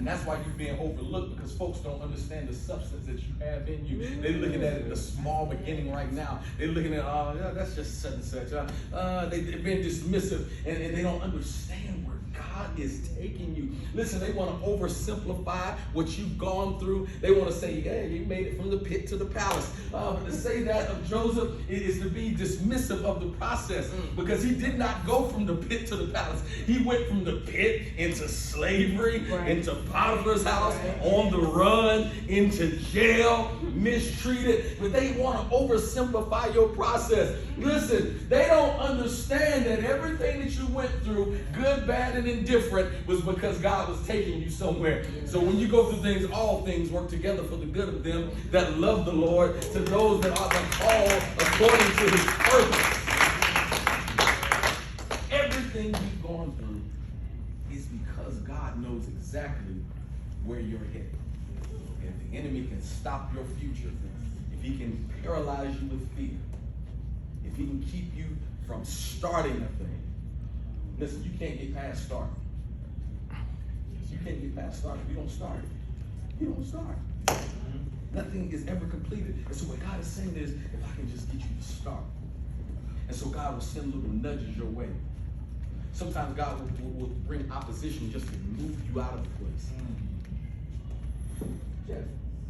And that's why you're being overlooked, because folks don't understand the substance that you have in you. They're looking at it, the small beginning right now. They're looking at, oh, yeah, that's just such and such. They've been dismissive, and they don't understand where God is taking you. Listen, they want to oversimplify what you've gone through. They want to say, yeah, you made it from the pit to the palace. But to say that of Joseph is to be dismissive of the process, because he did not go from the pit to the palace. He went from the pit into slavery, into Potiphar's house, on the run, into jail, mistreated. But they want to oversimplify your process. Listen, they don't understand that everything that you went through, good, bad, and indifferent, was because God was taking you somewhere. So when you go through things, all things work together for the good of them that love the Lord, to those that are the called according to his purpose. Everything you've gone through is because God knows exactly where you're headed. If the enemy can stop your future, if he can paralyze you with fear, if he can keep you from starting a thing, listen, you can't get past starting. You can't get past starting. You don't start. You don't start. Nothing is ever completed. And so what God is saying is, if I can just get you to start. And so God will send little nudges your way. Sometimes God will bring opposition just to move you out of the place.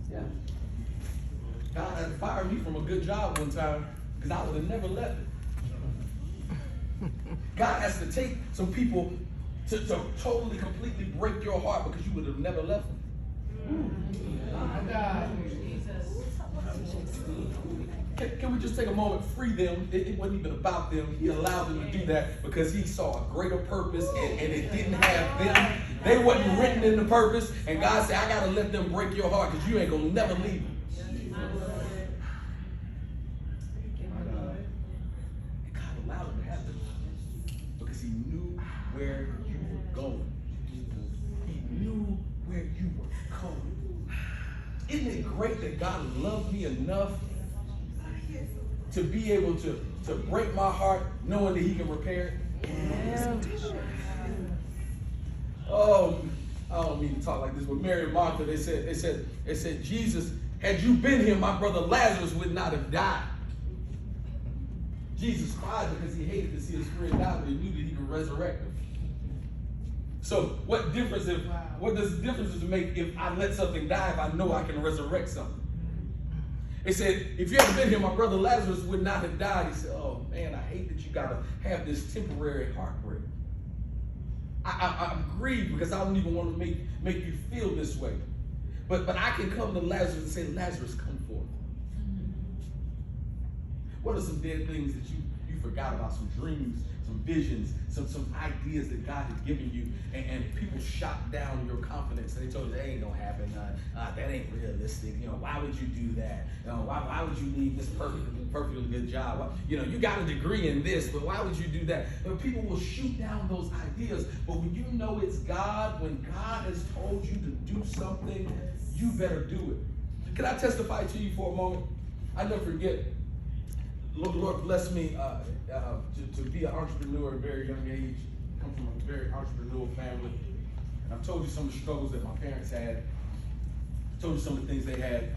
Yeah. God had to fire me from a good job one time, because I would have never left it. God has to take some people to totally, completely break your heart, because you would have never left them. Oh, God. Can we just take a moment, free them? It wasn't even about them. He allowed them to do that because he saw a greater purpose, and it didn't have them. They wasn't written in the purpose, and God said, I got to let them break your heart, because you ain't going to never leave them. God allowed him to have them because he knew where you were going. He knew where you were going. Isn't it great that God loved me enough to be able to break my heart knowing that he can repair it? Yeah. Oh, I don't mean to talk like this, but Mary and Martha, they said, Jesus, had you been here, my brother Lazarus would not have died. Jesus cried because he hated to see his friend die, but he knew that he could resurrect him. So what does the difference make if I let something die if I know I can resurrect something? They said, if you hadn't been here, my brother Lazarus would not have died. He said, oh man, I hate that you got to have this temporary heartbreak. I'm grieved because I don't even want to make you feel this way. But I can come to Lazarus and say, Lazarus, come forth. What are some dead things that you forgot about? Some dreams, some visions, some ideas that God has given you, and people shot down your confidence, and they told you that ain't gonna happen. That ain't realistic. Why would you do that? Why would you leave this perfectly good job? You got a degree in this, but why would you do that? People will shoot down those ideas, but when you know it's God, when God has told you to do something, you better do it. Can I testify to you for a moment? I never forget. Lord blessed me to be an entrepreneur at a very young age. I come from a very entrepreneurial family. And I've told you some of the struggles that my parents had. I told you some of the things they had.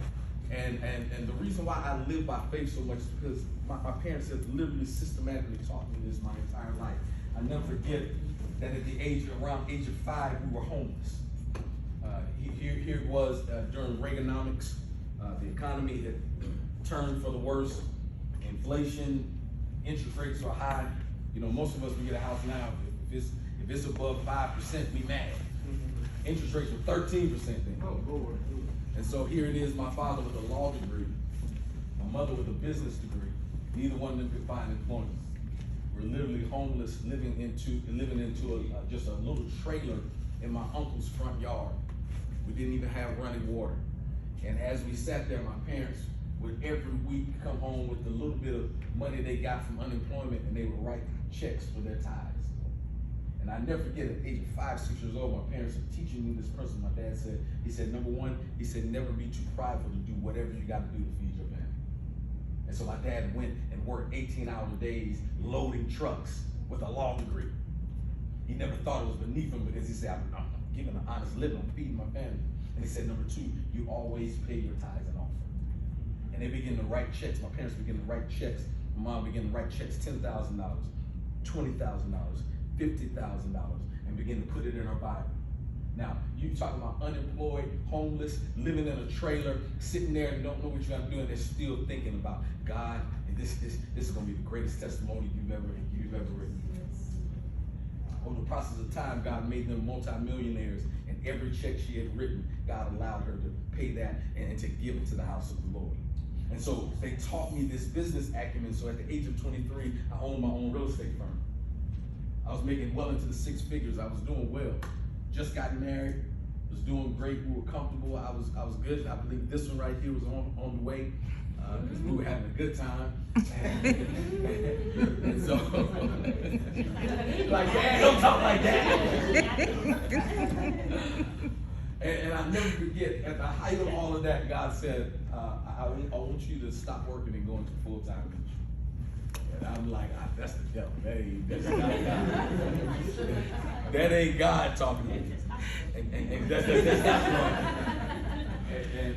And the reason why I live by faith so much is because my parents have literally systematically taught me this my entire life. I never forget that at the around age of 5, we were homeless. Here it was during Reaganomics. The economy had turned for the worse. Inflation, interest rates are high. Most of us, we get a house now, if it's above 5%, we mad. Interest rates were 13% then. Oh, Lord. And so here it is, my father with a law degree, my mother with a business degree. Neither one of them could find employment. We're literally homeless, living into just a little trailer in my uncle's front yard. We didn't even have running water. And as we sat there, my parents would every week come home with the little bit of money they got from unemployment, and they would write checks for their tithes. And I never forget, at the age of 5, 6 years old, my parents were teaching me this principle. My dad said, number one, he said, never be too prideful to do whatever you got to do to feed your family. And so my dad went and worked 18-hour days loading trucks with a law degree. He never thought it was beneath him, because he said, I'm giving an honest living, I'm feeding my family. And he said, number 2, you always pay your tithes and offering. And they begin to write checks. My parents begin to write checks. My mom began to write checks, $10,000, $20,000, $50,000, and begin to put it in her Bible. Now, you talking about unemployed, homeless, living in a trailer, sitting there and don't know what you got to do, and they're still thinking about God, and this is going to be the greatest testimony you've ever written. Over the process of time, God made them multimillionaires, and every check she had written, God allowed her to pay that and to give it to the house of the Lord. And so they taught me this business acumen. So at the age of 23, I owned my own real estate firm. I was making well into the 6 figures. I was doing well. Just got married, was doing great. We were comfortable. I was good. I believe this one right here was on the way because we were having a good time. And so, like, Dad, don't talk like that. And I never forget, at the height of all of that, God said, I want you to stop working and go into full-time ministry. And I'm like, that's the devil. That's not God. That ain't God talking to me. And that's not right.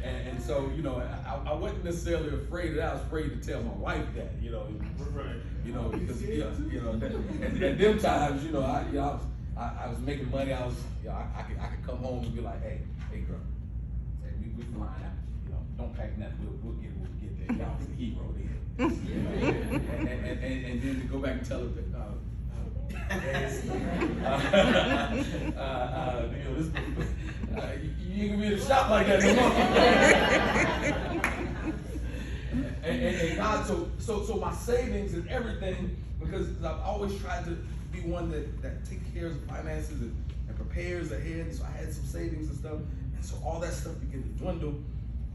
And so, you know, I wasn't necessarily afraid of that. I was afraid to tell my wife that, you know. Right. You know, because, you know, and at them times, you know, I was making money. I could come home and be like, hey girl, we flying out. You know, don't pack nothing. We'll get there. Y'all was the hero then. And then to go back and tell her that, you know, this, you ain't gonna be in the shop like that no more. and God, so my savings and everything, because I've always tried to be one that takes care of finances and prepares ahead. So I had some savings and stuff. And so all that stuff began to dwindle.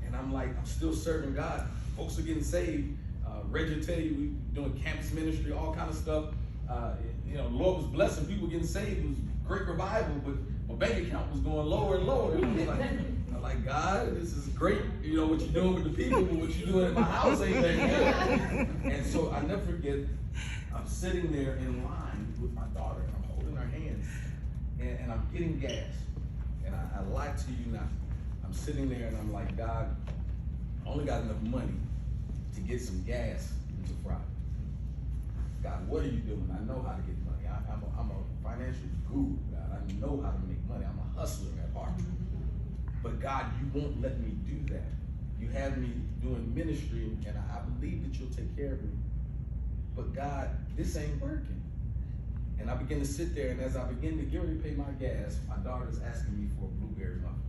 And I'm like, I'm still serving God. Folks are getting saved. Reggie will tell you, we doing campus ministry, all kind of stuff. You know, the Lord was blessing people getting saved. It was great revival, but my bank account was going lower and lower. And I'm like, God, this is great. You know what you're doing with the people, but what you're doing at my house ain't that good. And so I never forget, I'm sitting there in line with my daughter, and I'm holding her hands, and I'm getting gas. And I lie to you not. I'm sitting there and I'm like, God, I only got enough money to get some gas into Friday. God, what are you doing? I know how to get money. I'm a financial guru, God. I know how to make money. I'm a hustler at heart. But God, you won't let me do that. You have me doing ministry, and I believe that you'll take care of me. But God, this ain't working. And I begin to sit there, and as I begin to get ready to pay my gas, my daughter is asking me for a blueberry muffin.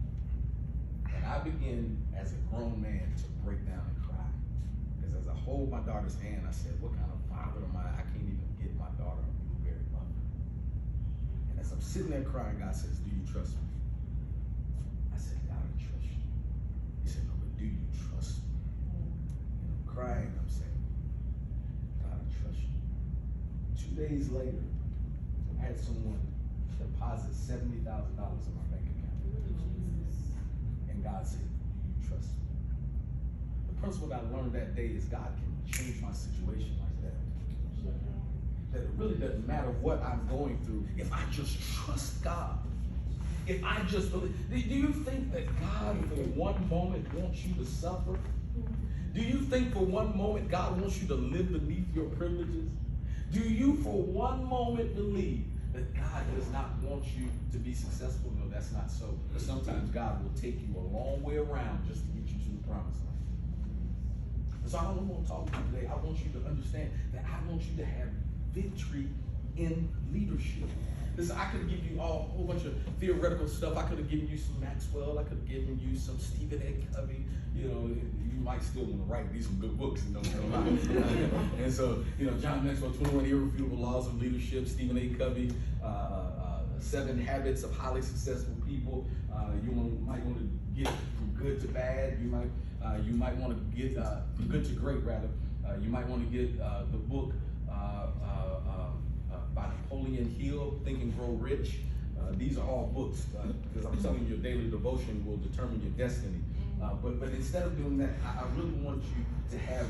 And I begin, as a grown man, to break down and cry. Because as I hold my daughter's hand, I said, what kind of father am I? I can't even get my daughter a blueberry muffin. And as I'm sitting there crying, God says, do you trust me? I said, God, I trust you. He said, no, but do you trust me? And I'm crying, I'm saying, God, I trust you. 2 days later, I had someone deposit $70,000 in my bank account. And God said, do you trust me? The principle that I learned that day is God can change my situation like that. That it really doesn't matter what I'm going through if I just trust God. If I just believe. Do you think that God for one moment wants you to suffer? Do you think for one moment God wants you to live beneath your privileges? Do you for one moment believe that God does not want you to be successful? No, that's not so. But sometimes God will take you a long way around just to get you to the promised land. And so I don't want to talk to you today. I want you to understand that I want you to have victory in leadership. Listen, I could have given you all a whole bunch of theoretical stuff. I could have given you some Maxwell. I could have given you some Stephen A. Covey. You know, you might still want to write these some good books and don't know why. And so, you know, John Maxwell, 21 Irrefutable Laws of Leadership, Stephen A. Covey, 7 Habits of Highly Successful People. You might want to get from good to bad. You might want to get from good to great, rather. You might want to get the book by Napoleon Hill, Think and Grow Rich. These are all books because I'm telling you, your daily devotion will determine your destiny. But instead of doing that, I really want you to have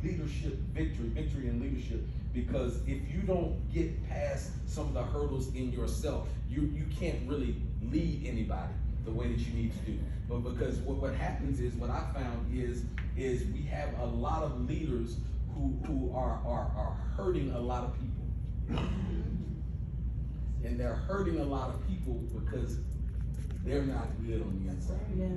leadership victory in leadership. because if you don't get past some of the hurdles in yourself, you can't really lead anybody the way that you need to do. But because what happens is, what I found is we have a lot of leaders who are hurting a lot of people. And they're hurting a lot of people because they're not good on the inside. Yeah.